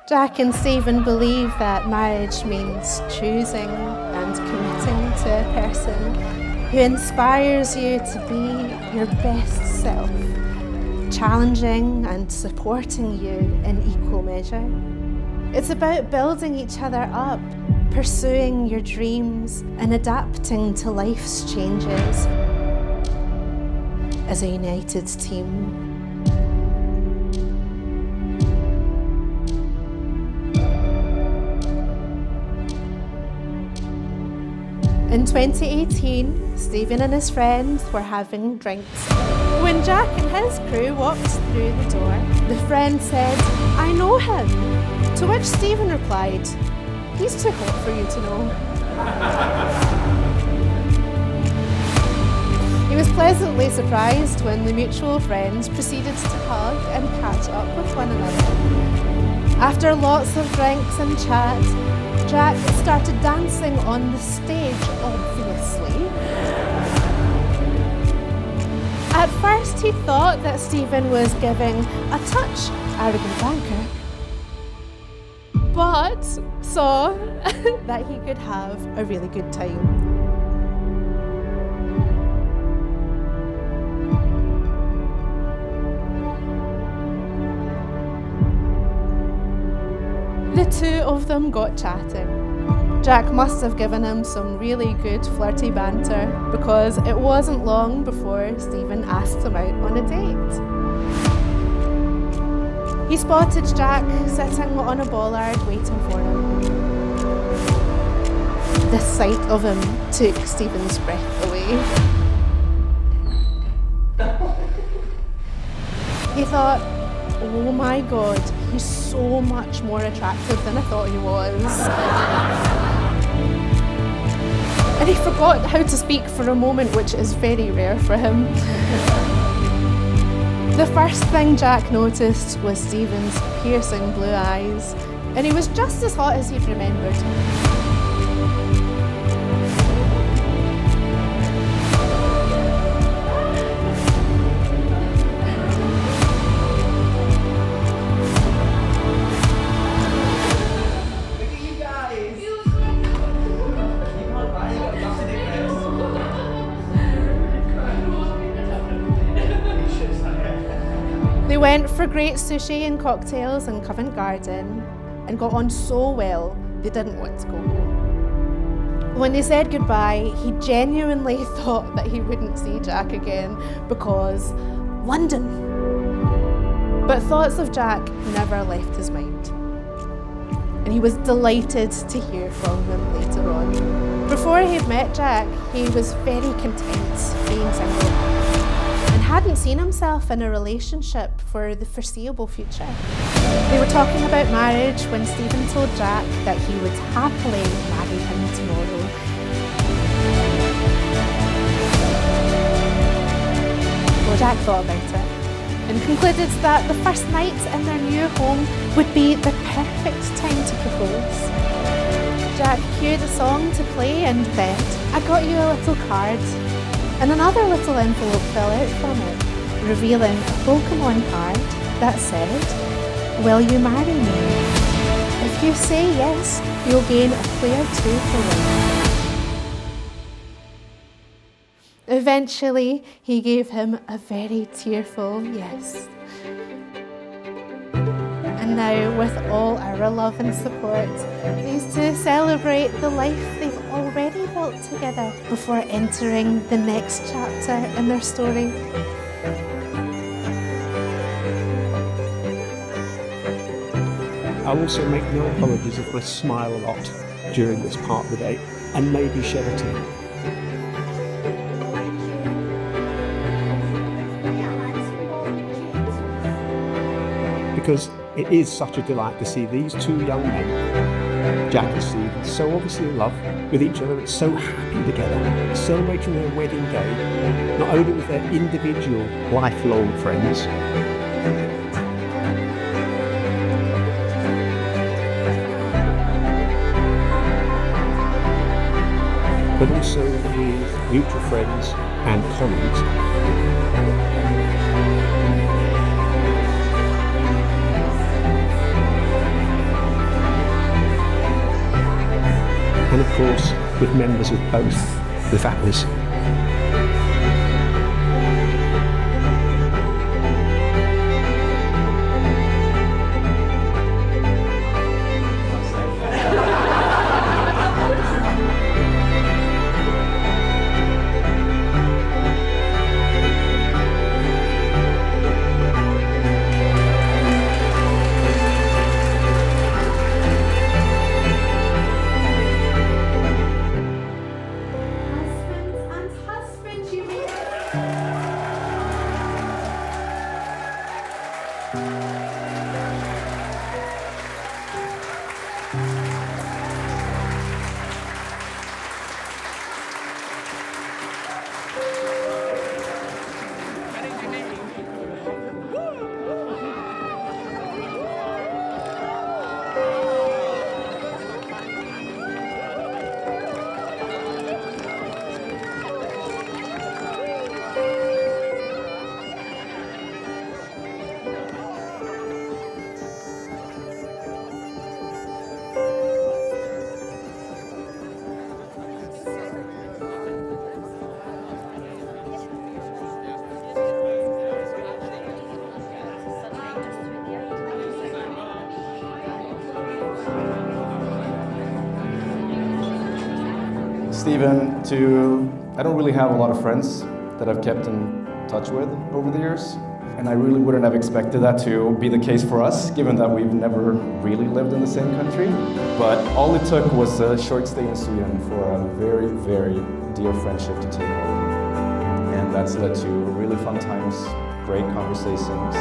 Jack and Stephen believe that marriage means choosing and committing to a person who inspires you to be your best self, challenging and supporting you in equal measure. It's about building each other up, pursuing your dreams and adapting to life's changes as a united team. In 2018, Stephen and his friends were having drinks when Jack and his crew walked through the door. The friend said, "I know him," to which Stephen replied, "He's too hot for you to know." He was pleasantly surprised when the mutual friends proceeded to hug and catch up with one another. After lots of drinks and chat, Jack started dancing on the stage, obviously. At first he thought that Stephen was giving a touch arrogant banker, but saw that he could have a really good time. The two of them got chatting. Jack must have given him some really good flirty banter because it wasn't long before Stephen asked him out on a date. He spotted Jack sitting on a bollard waiting for him. The sight of him took Stephen's breath away. He thought, "Oh my God, he's so much more attractive than I thought he was." And he forgot how to speak for a moment, which is very rare for him. The first thing Jack noticed was Stephen's piercing blue eyes, and he was just as hot as he'd remembered. They went for great sushi and cocktails in Covent Garden and got on so well they didn't want to go home. When they said goodbye, he genuinely thought that he wouldn't see Jack again because London. But thoughts of Jack never left his mind, and he was delighted to hear from him later on. Before he'd met Jack, he was very content being single and hadn't seen himself in a relationship for the foreseeable future. They were talking about marriage when Stephen told Jack that he would happily marry him tomorrow. Well, Jack thought about it and concluded that the first night in their new home would be the perfect time to propose. Jack cued a song to play and said, "I got you a little card," and another little envelope fell out from it, revealing a Pokemon card that said, "Will you marry me? If you say yes, you'll gain a player 2 for life." Eventually, he gave him a very tearful yes. And now, with all our love and support, these two celebrate the life they've already built together before entering the next chapter in their story. I'll also make no apologies if I smile a lot during this part of the day and maybe shed a tear. Because it is such a delight to see these two young men, Jack and Steve, so obviously in love with each other and so happy together, celebrating their wedding day, not only with their individual lifelong friends, but also with mutual friends and colleagues. course, with members of both the families. Stephen, I don't really have a lot of friends that I've kept in touch with over the years, and I really wouldn't have expected that to be the case for us, given that we've never really lived in the same country. But all it took was a short stay in Sweden for a very, very dear friendship to take hold. And that's led to really fun times, great conversations.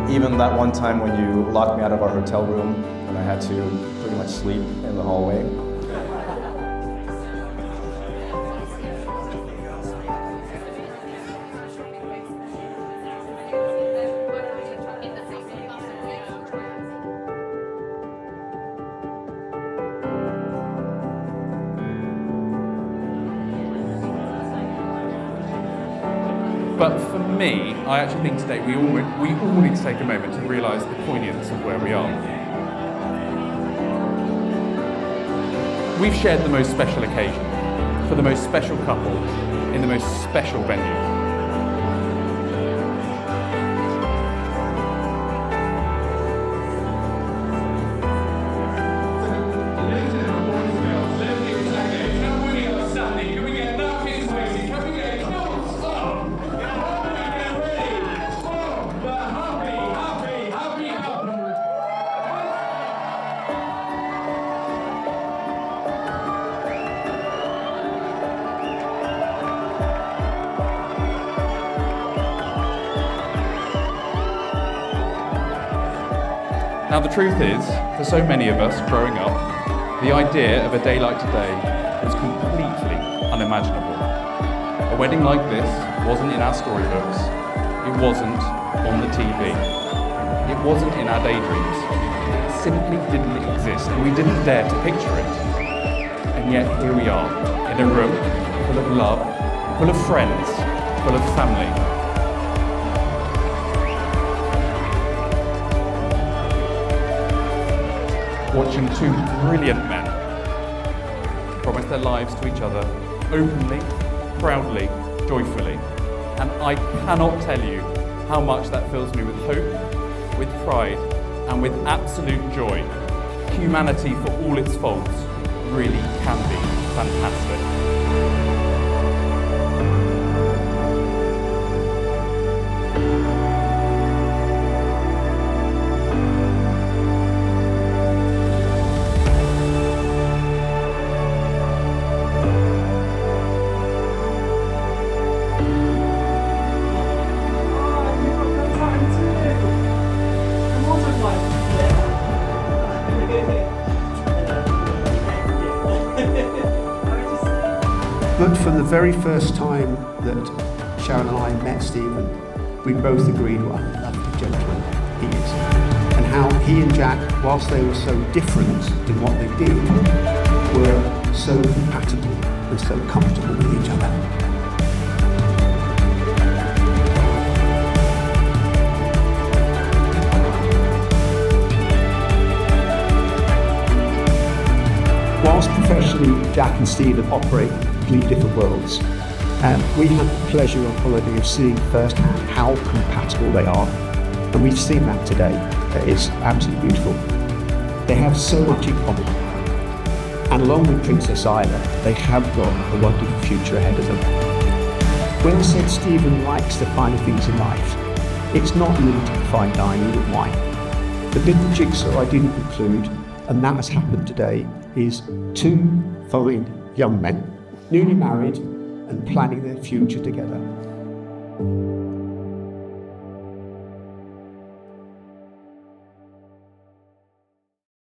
Even that one time when you locked me out of our hotel room and I had to pretty much sleep in the hallway. But for me, I actually think today we all need to take a moment to realise the poignance of where we are. We've shared the most special occasion for the most special couple in the most special venue. Now the truth is, for so many of us growing up, the idea of a day like today was completely unimaginable. A wedding like this wasn't in our storybooks, it wasn't on the TV, it wasn't in our daydreams. It simply didn't exist, and we didn't dare to picture it. And yet here we are, in a room full of love, full of friends, full of family. Watching two brilliant men promise their lives to each other openly, proudly, joyfully. And I cannot tell you how much that fills me with hope, with pride, and with absolute joy. Humanity, for all its faults, really can be fantastic. But from the very first time that Sharon and I met Stephen, we both agreed what a lovely gentleman he is. And how he and Jack, whilst they were so different in what they did, were so compatible and so comfortable with each other. Jack and Stephen operate in completely different worlds. We have the pleasure on holiday of seeing firsthand how compatible they are. And we've seen that today. It's absolutely beautiful. They have so much in common. And along with Princess Isla, they have got a wonderful future ahead of them. When I said Stephen likes the finer things in life, it's not limited to fine dining and wine. The little jigsaw I didn't include, and that has happened today, is 2 fine young men, newly married and planning their future together.